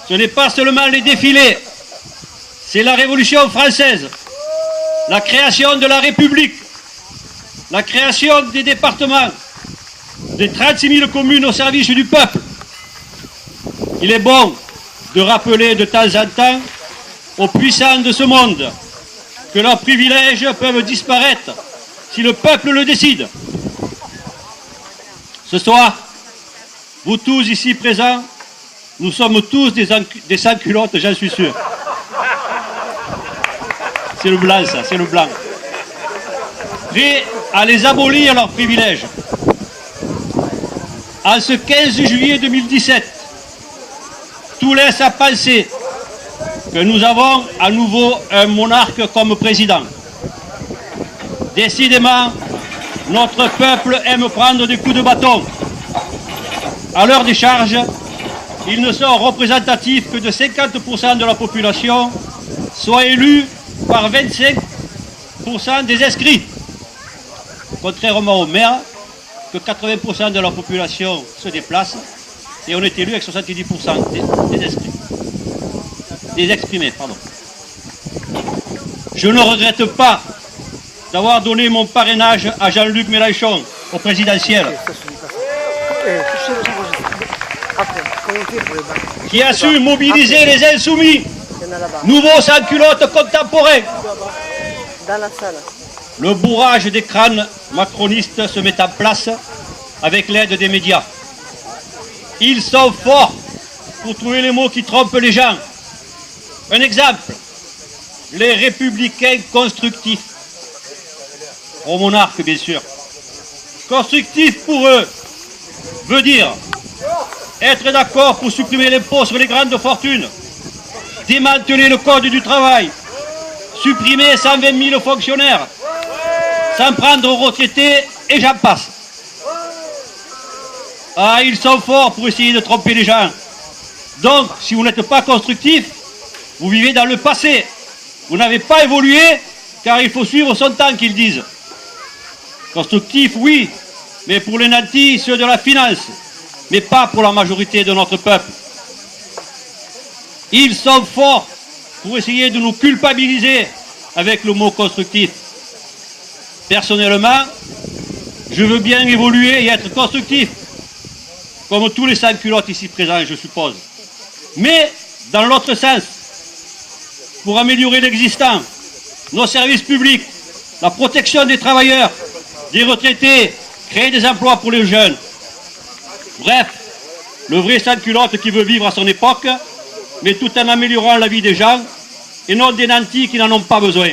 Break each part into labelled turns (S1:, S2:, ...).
S1: Ce n'est pas seulement les défilés, c'est la Révolution française, la création de la République, la création des départements, des 36 000 communes au service du peuple. Il est bon de rappeler de temps en temps aux puissants de ce monde que leurs privilèges peuvent disparaître si le peuple le décide. Ce soir, vous tous ici présents, nous sommes tous des sans-culottes, j'en suis sûr. C'est le blanc, ça, c'est le blanc. Prêts à les abolir leurs privilèges. En ce 15 juillet 2017, tout laisse à penser que nous avons à nouveau un monarque comme président. Décidément, notre peuple aime prendre des coups de bâton. À l'heure des charges, ils ne sont représentatifs que de 50% de la population, soit élus par 25% des inscrits. Contrairement aux maires, que 80% de la population se déplace et on est élu avec 70% des inscrits. Des exprimés, pardon. Je ne regrette pas d'avoir donné mon parrainage à Jean-Luc Mélenchon au présidentiel, qui a su mobiliser les insoumis, nouveaux sans-culottes contemporains. Le bourrage des crânes macronistes se met en place avec l'aide des médias. Ils sont forts pour trouver les mots qui trompent les gens. Un exemple, les républicains constructifs. Au monarque, bien sûr. Constructif pour eux veut dire être d'accord pour supprimer l'impôt sur les grandes fortunes, démanteler le code du travail, supprimer 120 000 fonctionnaires, s'en prendre aux retraités et j'en passe. Ah, ils sont forts pour essayer de tromper les gens. Donc, si vous n'êtes pas constructif, vous vivez dans le passé. Vous n'avez pas évolué, car il faut suivre son temps, qu'ils disent. Constructif, oui, mais pour les nantis, ceux de la finance, mais pas pour la majorité de notre peuple. Ils sont forts pour essayer de nous culpabiliser avec le mot constructif. Personnellement, je veux bien évoluer et être constructif, comme tous les sans-culottes ici présents, je suppose. Mais dans l'autre sens, pour améliorer l'existant, nos services publics, la protection des travailleurs, des retraités, créer des emplois pour les jeunes. Bref, le vrai sans-culotte qui veut vivre à son époque, mais tout en améliorant la vie des gens, et non des nantis qui n'en ont pas besoin.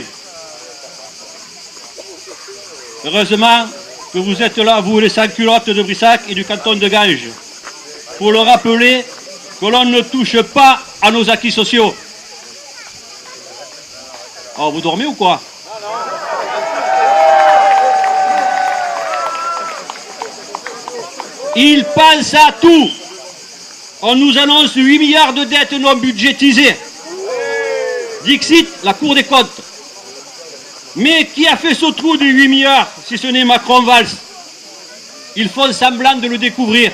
S1: Heureusement que vous êtes là, vous les sans-culottes de Brissac et du canton de Ganges, pour le rappeler que l'on ne touche pas à nos acquis sociaux. Oh, vous dormez ou quoi? Ils pensent à tout. On nous annonce 8 milliards de dettes non budgétisées. Dixit, la Cour des comptes. Mais qui a fait ce trou de 8 milliards, si ce n'est Macron-Valls? Ils font semblant de le découvrir.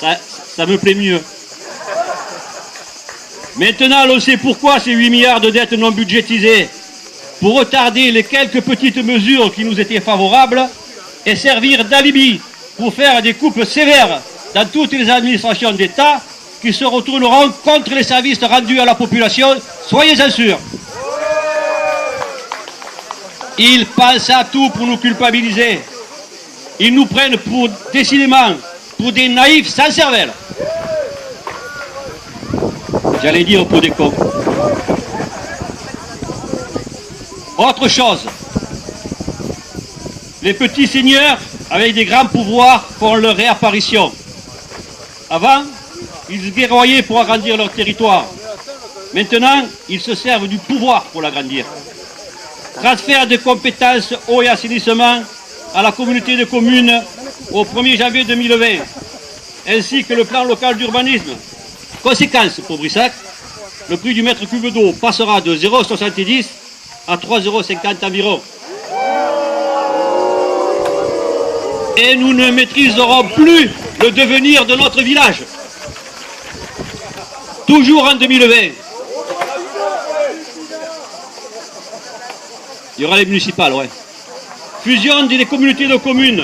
S1: Ah, ça me plaît mieux. Maintenant, on sait pourquoi ces 8 milliards de dettes non budgétisées. Pour retarder les quelques petites mesures qui nous étaient favorables et servir d'alibi pour faire des coupes sévères dans toutes les administrations d'État qui se retourneront contre les services rendus à la population, soyez-en sûrs. Ils pensent à tout pour nous culpabiliser. Ils nous prennent pour, décidément, pour des naïfs sans cervelle. J'allais dire pour des cons. Autre chose, les petits seigneurs avec des grands pouvoirs font leur réapparition. Avant, ils guerroyaient pour agrandir leur territoire. Maintenant, ils se servent du pouvoir pour l'agrandir. Transfert de compétences eau et assainissement à la communauté de communes au 1er janvier 2020, ainsi que le plan local d'urbanisme. Conséquence pour Brissac, le prix du mètre cube d'eau passera de 0,70 à 3,50 € environ. et nous ne maîtriserons plus le devenir de notre village. Toujours en 2020. Il y aura les municipales, ouais. Fusion des communautés de communes,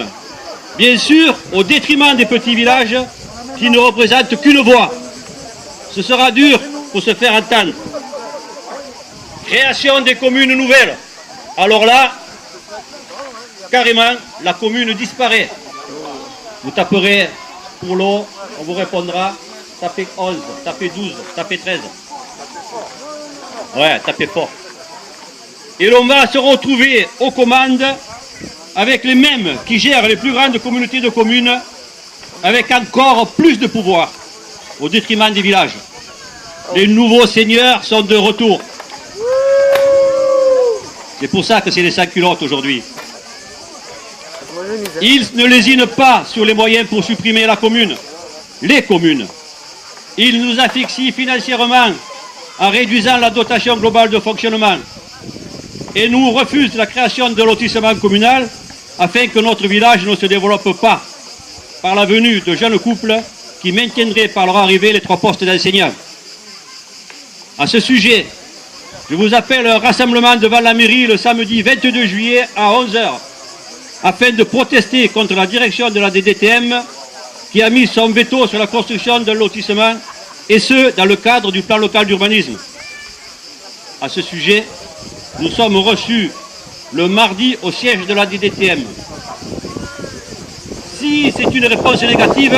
S1: bien sûr, au détriment des petits villages qui ne représentent qu'une voix. Ce sera dur pour se faire entendre. Création des communes nouvelles. Alors là, carrément, la commune disparaît. Vous taperez pour l'eau, on vous répondra, tapez 11, tapez 12, tapez 13. Ouais, tapez fort. Et l'on va se retrouver aux commandes avec les mêmes qui gèrent les plus grandes communautés de communes, avec encore plus de pouvoir, au détriment des villages. Les nouveaux seigneurs sont de retour. C'est pour ça que c'est les sans-culottes aujourd'hui. Ils ne lésinent pas sur les moyens pour supprimer la commune, les communes. Ils nous asphyxient financièrement en réduisant la dotation globale de fonctionnement et nous refusent la création de lotissement communal afin que notre village ne se développe pas par la venue de jeunes couples qui maintiendraient par leur arrivée les 3 postes d'enseignants. À ce sujet, je vous appelle à un rassemblement devant la mairie le samedi 22 juillet à 11 h afin de protester contre la direction de la DDTM qui a mis son veto sur la construction d'un lotissement et ce, dans le cadre du plan local d'urbanisme. À ce sujet, nous sommes reçus le mardi au siège de la DDTM. Si c'est une réponse négative,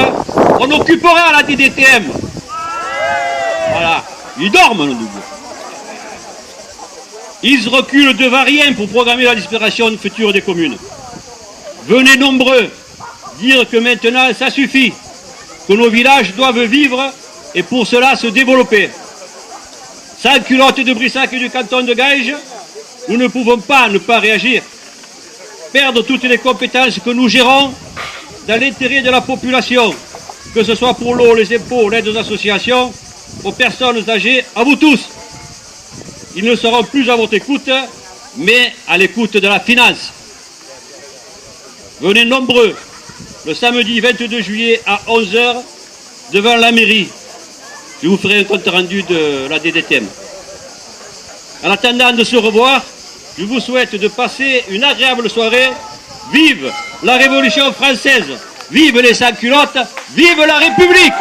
S1: on occupera la DDTM. Voilà. Ils dorment, nos doubles. Ils reculent devant rien pour programmer la disparition future des communes. Venez nombreux dire que maintenant ça suffit, que nos villages doivent vivre et pour cela se développer. Sans culottes de Brissac et du canton de Gaige, nous ne pouvons pas ne pas réagir. Perdre toutes les compétences que nous gérons dans l'intérêt de la population, que ce soit pour l'eau, les impôts, l'aide aux associations, aux personnes âgées, à vous tous. Ils ne seront plus à votre écoute, mais à l'écoute de la finance. Venez nombreux le samedi 22 juillet à 11 h devant la mairie. Je vous ferai un compte rendu de la DDTM. En attendant de se revoir, je vous souhaite de passer une agréable soirée. Vive la Révolution française, vive les sans-culottes, vive la République!